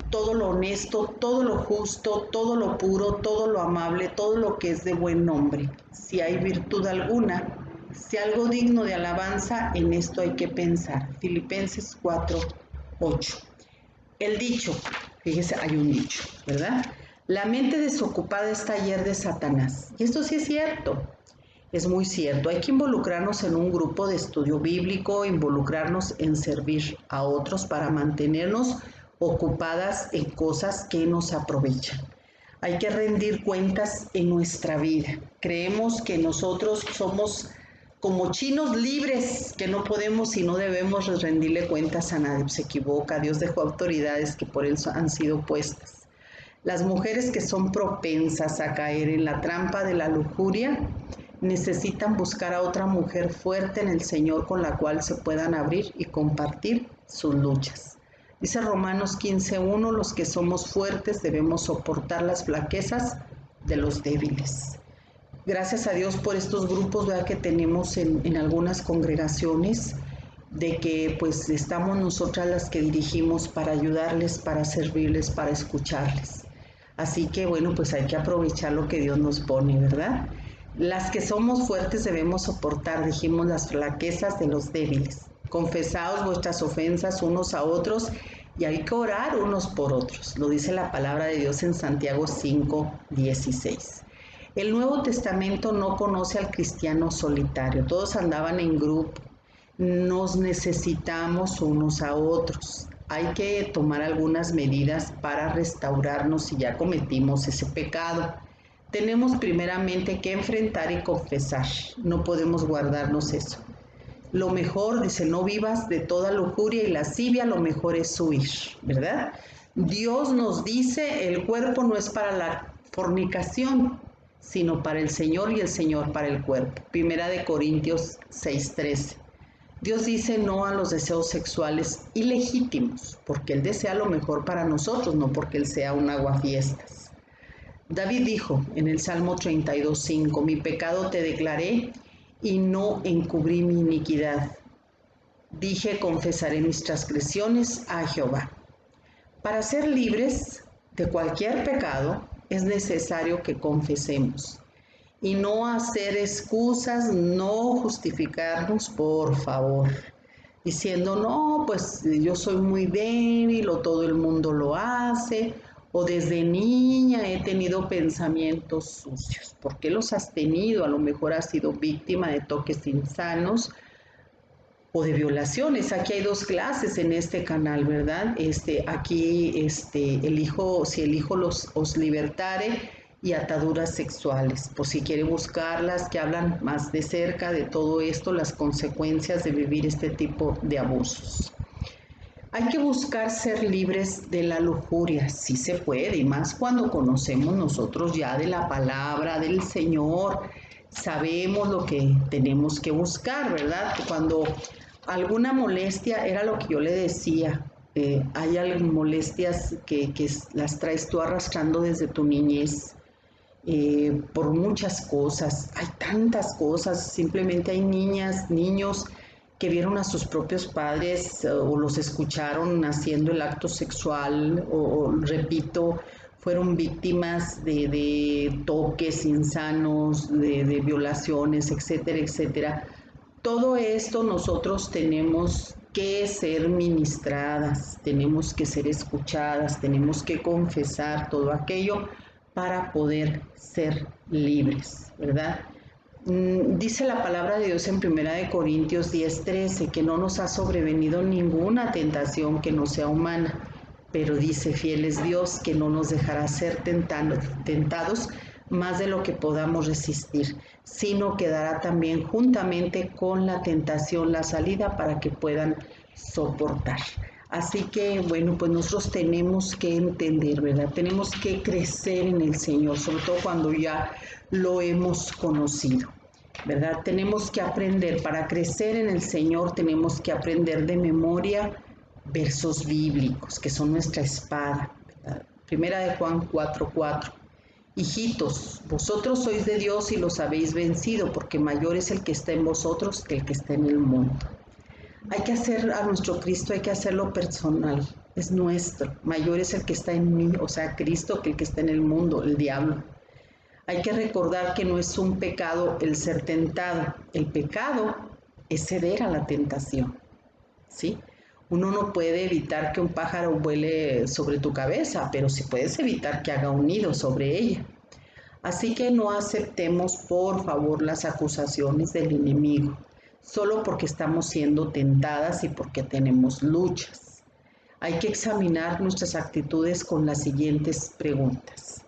todo lo honesto, todo lo justo, todo lo puro, todo lo amable, todo lo que es de buen nombre. Si hay virtud alguna, si algo digno de alabanza, en esto hay que pensar. Filipenses 4:8. El dicho, fíjese, hay un dicho, ¿verdad? La mente desocupada es taller de Satanás. Y esto sí es cierto. Es muy cierto, hay que involucrarnos en un grupo de estudio bíblico, involucrarnos en servir a otros para mantenernos ocupadas en cosas que nos aprovechan. Hay que rendir cuentas en nuestra vida. Creemos que nosotros somos como chinos libres, que no podemos y no debemos rendirle cuentas a nadie. Se equivoca, Dios dejó autoridades que por él han sido puestas. Las mujeres que son propensas a caer en la trampa de la lujuria necesitan buscar a otra mujer fuerte en el Señor con la cual se puedan abrir y compartir sus luchas. Dice Romanos 15:1, los que somos fuertes debemos soportar las flaquezas de los débiles. Gracias a Dios por estos grupos, ¿verdad?, que tenemos en algunas congregaciones, de que pues estamos nosotras las que dirigimos para ayudarles, para servirles, para escucharles. Así que bueno, pues hay que aprovechar lo que Dios nos pone, ¿verdad? Las que somos fuertes debemos soportar, dijimos, las flaquezas de los débiles. Confesaos vuestras ofensas unos a otros y hay que orar unos por otros. Lo dice la palabra de Dios en Santiago 5:16. El Nuevo Testamento no conoce al cristiano solitario. Todos andaban en grupo. Nos necesitamos unos a otros. Hay que tomar algunas medidas para restaurarnos si ya cometimos ese pecado. Tenemos primeramente que enfrentar y confesar. No podemos guardarnos eso. Lo mejor, dice, no vivas de toda lujuria y lascivia, lo mejor es huir, ¿verdad? Dios nos dice, el cuerpo no es para la fornicación, sino para el Señor y el Señor para el cuerpo. Primera de Corintios 6:13. Dios dice no a los deseos sexuales ilegítimos, porque Él desea lo mejor para nosotros, no porque Él sea un aguafiestas. David dijo en el Salmo 32:5, mi pecado te declaré y no encubrí mi iniquidad. Dije, confesaré mis transgresiones a Jehová. Para ser libres de cualquier pecado es necesario que confesemos y no hacer excusas, no justificarnos, por favor, diciendo, no, pues yo soy muy débil o todo el mundo lo hace, o desde niña he tenido pensamientos sucios. ¿Por qué los has tenido? A lo mejor has sido víctima de toques insanos o de violaciones. Aquí hay dos clases en este canal, ¿verdad? Aquí si el hijo os libertare, y ataduras sexuales, por si quiere buscarlas, que hablan más de cerca de todo esto, las consecuencias de vivir este tipo de abusos. Hay que buscar ser libres de la lujuria, sí se puede, y más cuando conocemos nosotros ya de la palabra del Señor, sabemos lo que tenemos que buscar, ¿verdad? Cuando alguna molestia, era lo que yo le decía, hay molestias que las traes tú arrastrando desde tu niñez, por muchas cosas, hay tantas cosas, simplemente hay niñas, niños que vieron a sus propios padres o los escucharon haciendo el acto sexual o repito, fueron víctimas de toques insanos, de violaciones, etcétera, etcétera. Todo esto nosotros tenemos que ser ministradas, tenemos que ser escuchadas, tenemos que confesar todo aquello para poder ser libres, ¿verdad? Dice la palabra de Dios en 1 Corintios 10:13 que no nos ha sobrevenido ninguna tentación que no sea humana, pero dice, fiel es Dios que no nos dejará ser tentados más de lo que podamos resistir, sino que dará también juntamente con la tentación la salida para que puedan soportar. Así que, bueno, pues nosotros tenemos que entender, ¿verdad? Tenemos que crecer en el Señor, sobre todo cuando ya lo hemos conocido, ¿verdad? Tenemos que aprender, para crecer en el Señor tenemos que aprender de memoria versos bíblicos, que son nuestra espada, ¿verdad? Primera de Juan 4:4. Hijitos, vosotros sois de Dios y los habéis vencido, porque mayor es el que está en vosotros que el que está en el mundo. Hay que hacer a nuestro Cristo, hay que hacerlo personal, es nuestro. Mayor es el que está en mí, o sea, Cristo, que el que está en el mundo, el diablo. Hay que recordar que no es un pecado el ser tentado. El pecado es ceder a la tentación, ¿sí? Uno no puede evitar que un pájaro vuele sobre tu cabeza, pero sí puedes evitar que haga un nido sobre ella. Así que no aceptemos, por favor, las acusaciones del enemigo, solo porque estamos siendo tentadas y porque tenemos luchas. Hay que examinar nuestras actitudes con las siguientes preguntas.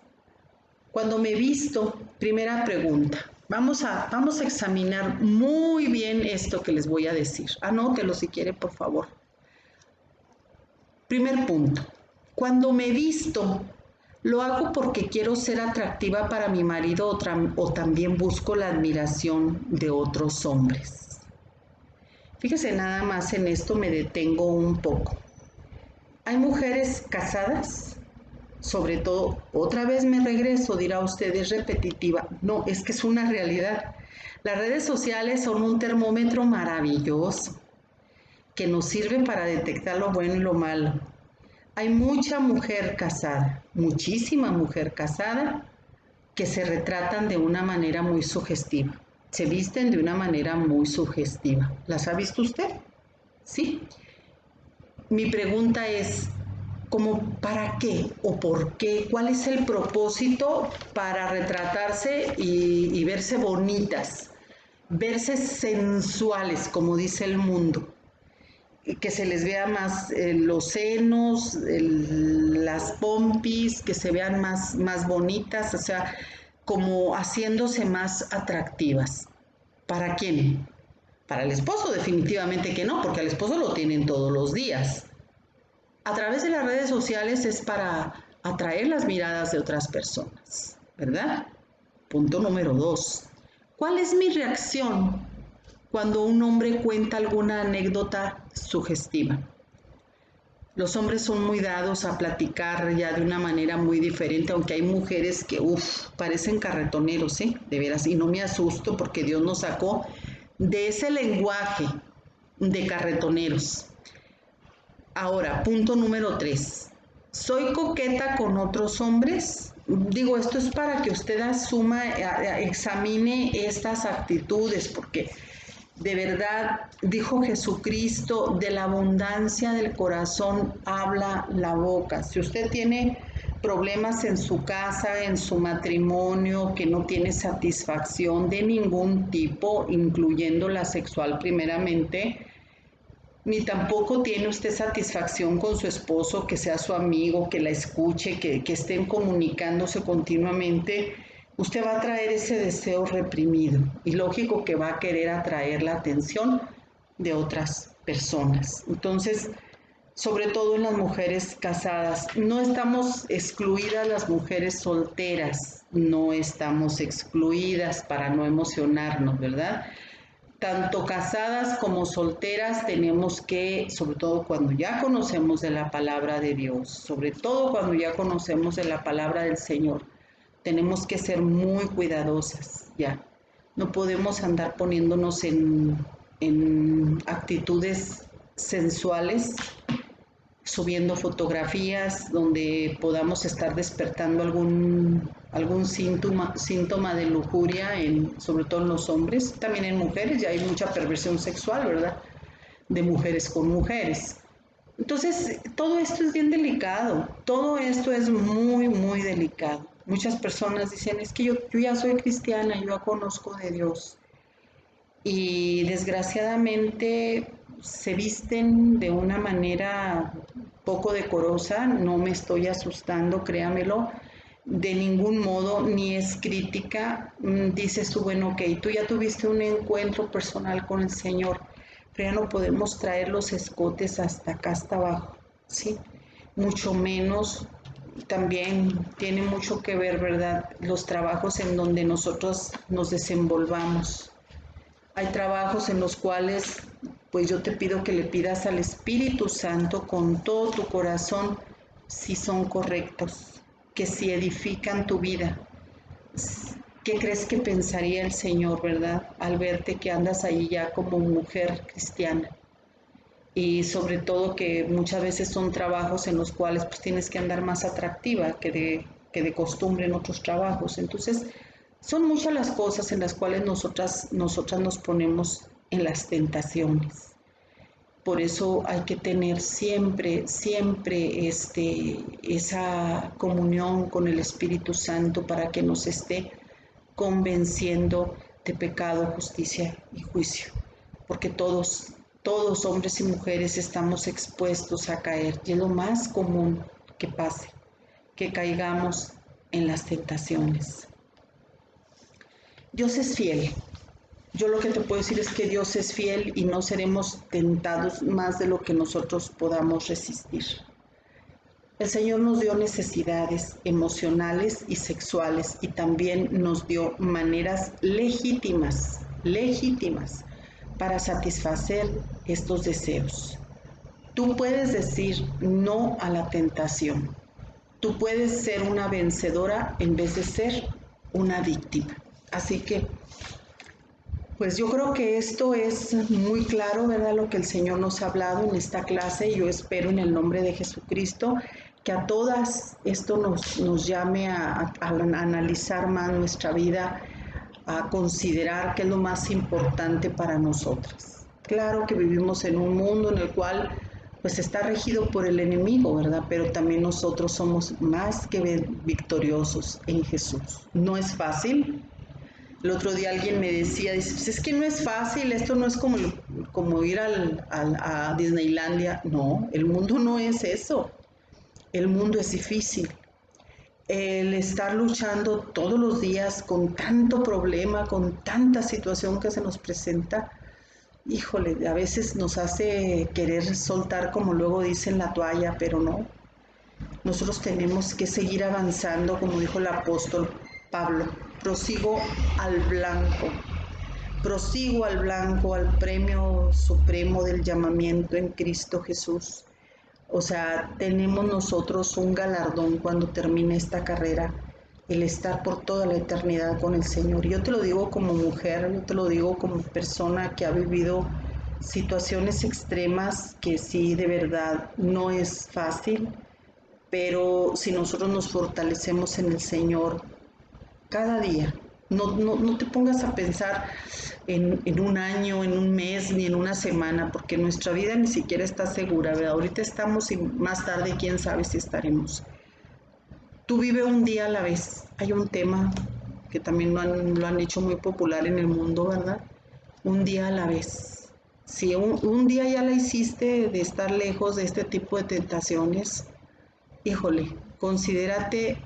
Cuando me visto, primera pregunta, vamos a examinar muy bien esto que les voy a decir. Anótelo si quiere, por favor. Primer punto, cuando me visto, ¿lo hago porque quiero ser atractiva para mi marido o también busco la admiración de otros hombres? Fíjese, nada más en esto me detengo un poco. Hay mujeres casadas sobre todo, otra vez me regreso, dirá usted, es repetitiva. No, es que es una realidad. Las redes sociales son un termómetro maravilloso que nos sirve para detectar lo bueno y lo malo. Hay mucha mujer casada, muchísima mujer casada, que se retratan de una manera muy sugestiva. Se visten de una manera muy sugestiva. ¿Las ha visto usted? Sí. Mi pregunta es, ¿cómo para qué o por qué? ¿Cuál es el propósito para retratarse y verse bonitas? Verse sensuales, como dice el mundo. Que se les vea más los senos, las pompis, que se vean más bonitas, o sea, como haciéndose más atractivas. ¿Para quién? Para el esposo definitivamente que no, porque al esposo lo tienen todos los días. A través de las redes sociales es para atraer las miradas de otras personas, ¿verdad? Punto número 2. ¿Cuál es mi reacción cuando un hombre cuenta alguna anécdota sugestiva? Los hombres son muy dados a platicar ya de una manera muy diferente, aunque hay mujeres que, parecen carretoneros, ¿eh? De veras, y no me asusto porque Dios nos sacó de ese lenguaje de carretoneros. Ahora, punto número 3. ¿Soy coqueta con otros hombres? Digo, esto es para que usted examine estas actitudes, porque de verdad, dijo Jesucristo, de la abundancia del corazón habla la boca. Si usted tiene problemas en su casa, en su matrimonio, que no tiene satisfacción de ningún tipo, incluyendo la sexual primeramente, ni tampoco tiene usted satisfacción con su esposo, que sea su amigo, que la escuche, que estén comunicándose continuamente, usted va a traer ese deseo reprimido y lógico que va a querer atraer la atención de otras personas. Entonces, sobre todo en las mujeres casadas, no estamos excluidas las mujeres solteras, no estamos excluidas para no emocionarnos, ¿verdad? Tanto casadas como solteras tenemos que, sobre todo cuando ya conocemos de la palabra de Dios, sobre todo cuando ya conocemos de la palabra del Señor, tenemos que ser muy cuidadosas ya. No podemos andar poniéndonos en actitudes sensuales, subiendo fotografías donde podamos estar despertando algún síntoma de lujuria, sobre todo en los hombres, también en mujeres, ya hay mucha perversión sexual, ¿verdad? De mujeres con mujeres. Entonces, todo esto es bien delicado, todo esto es muy, muy delicado. Muchas personas dicen, es que yo ya soy cristiana, yo ya conozco de Dios. Y desgraciadamente se visten de una manera poco decorosa, no me estoy asustando, créamelo, de ningún modo, ni es crítica. Dices tú, bueno, ok, tú ya tuviste un encuentro personal con el Señor, pero ya no podemos traer los escotes hasta acá, hasta abajo, ¿sí? Mucho menos, también tiene mucho que ver, ¿verdad? Los trabajos en donde nosotros nos desenvolvamos. Hay trabajos en los cuales, pues yo te pido que le pidas al Espíritu Santo con todo tu corazón si son correctos, que si edifican tu vida. ¿Qué crees que pensaría el Señor, verdad? Al verte que andas ahí ya como mujer cristiana. Y sobre todo que muchas veces son trabajos en los cuales pues tienes que andar más atractiva que de costumbre en otros trabajos. Entonces, son muchas las cosas en las cuales nosotras nos ponemos en las tentaciones. Por eso hay que tener siempre esa comunión con el Espíritu Santo para que nos esté convenciendo de pecado, justicia y juicio. Porque todos, hombres y mujeres, estamos expuestos a caer. Y es lo más común que pase, que caigamos en las tentaciones. Dios es fiel. Yo lo que te puedo decir es que Dios es fiel y no seremos tentados más de lo que nosotros podamos resistir. El Señor nos dio necesidades emocionales y sexuales y también nos dio maneras legítimas para satisfacer estos deseos. Tú puedes decir no a la tentación. Tú puedes ser una vencedora en vez de ser una víctima. Así que, pues yo creo que esto es muy claro, ¿verdad? Lo que el Señor nos ha hablado en esta clase, y yo espero en el nombre de Jesucristo que a todas esto nos llame a analizar más nuestra vida, a considerar qué es lo más importante para nosotras. Claro que vivimos en un mundo en el cual pues está regido por el enemigo, ¿verdad? Pero también nosotros somos más que victoriosos en Jesús. No es fácil. El otro día alguien me decía, dice, pues es que no es fácil, esto no es como ir a Disneylandia. No, el mundo no es eso. El mundo es difícil. El estar luchando todos los días con tanto problema, con tanta situación que se nos presenta, híjole, a veces nos hace querer soltar, como luego dicen, la toalla, pero no. Nosotros tenemos que seguir avanzando, como dijo el apóstol Pablo, prosigo al blanco, al premio supremo del llamamiento en Cristo Jesús. O sea, tenemos nosotros un galardón cuando termine esta carrera, el estar por toda la eternidad con el Señor. Yo te lo digo como mujer, yo te lo digo como persona que ha vivido situaciones extremas que sí, de verdad, no es fácil, pero si nosotros nos fortalecemos en el Señor cada día, no te pongas a pensar en un año, en un mes, ni en una semana, porque nuestra vida ni siquiera está segura, ¿verdad? Ahorita estamos y más tarde quién sabe si estaremos. Tú vive un día a la vez. Hay un tema que también lo han hecho muy popular en el mundo, ¿verdad? Un día a la vez. Si un día ya la hiciste de estar lejos de este tipo de tentaciones, híjole, considérate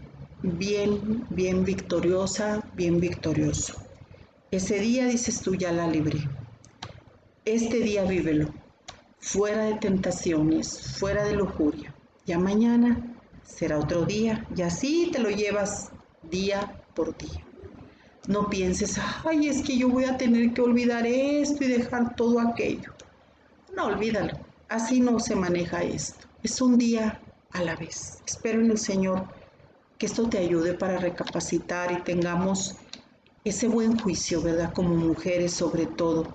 bien victoriosa, bien victorioso. Ese día, dices tú, ya la libré. Este día vívelo, fuera de tentaciones, fuera de lujuria. Ya mañana será otro día y así te lo llevas día por día. No pienses, ay, es que yo voy a tener que olvidar esto y dejar todo aquello. No, olvídalo. Así no se maneja esto. Es un día a la vez. Espero en el Señor que esto te ayude para recapacitar y tengamos ese buen juicio, ¿verdad? Como mujeres sobre todo.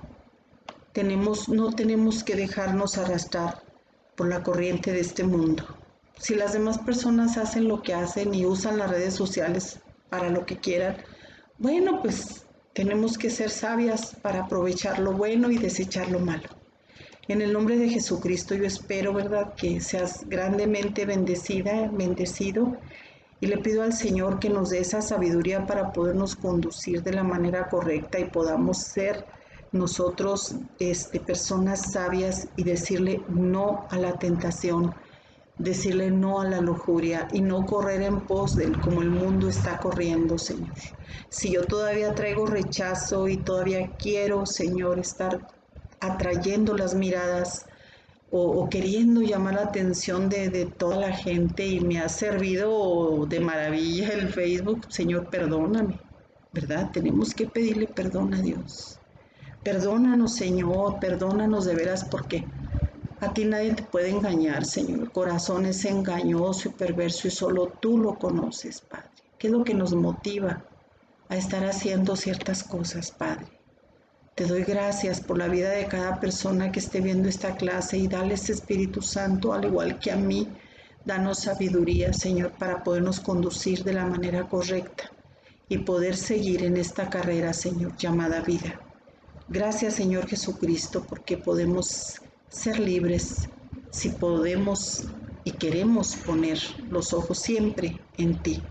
No tenemos que dejarnos arrastrar por la corriente de este mundo. Si las demás personas hacen lo que hacen y usan las redes sociales para lo que quieran, bueno, pues tenemos que ser sabias para aprovechar lo bueno y desechar lo malo. En el nombre de Jesucristo yo espero, ¿verdad?, que seas grandemente bendecida, bendecido, y le pido al Señor que nos dé esa sabiduría para podernos conducir de la manera correcta y podamos ser nosotros personas sabias y decirle no a la tentación, decirle no a la lujuria y no correr en pos de él como el mundo está corriendo, Señor. Si yo todavía traigo rechazo y todavía quiero, Señor, estar atrayendo las miradas o queriendo llamar la atención de toda la gente y me ha servido de maravilla el Facebook, Señor, perdóname, ¿verdad? Tenemos que pedirle perdón a Dios. Perdónanos, Señor, perdónanos de veras porque a ti nadie te puede engañar, Señor. El corazón es engañoso y perverso y solo tú lo conoces, Padre. ¿Qué es lo que nos motiva a estar haciendo ciertas cosas, Padre? Te doy gracias por la vida de cada persona que esté viendo esta clase y dale ese Espíritu Santo, al igual que a mí. Danos sabiduría, Señor, para podernos conducir de la manera correcta y poder seguir en esta carrera, Señor, llamada vida. Gracias, Señor Jesucristo, porque podemos ser libres si podemos y queremos poner los ojos siempre en ti.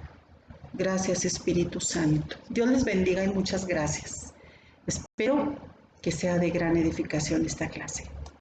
Gracias, Espíritu Santo. Dios les bendiga y muchas gracias. Espero que sea de gran edificación esta clase.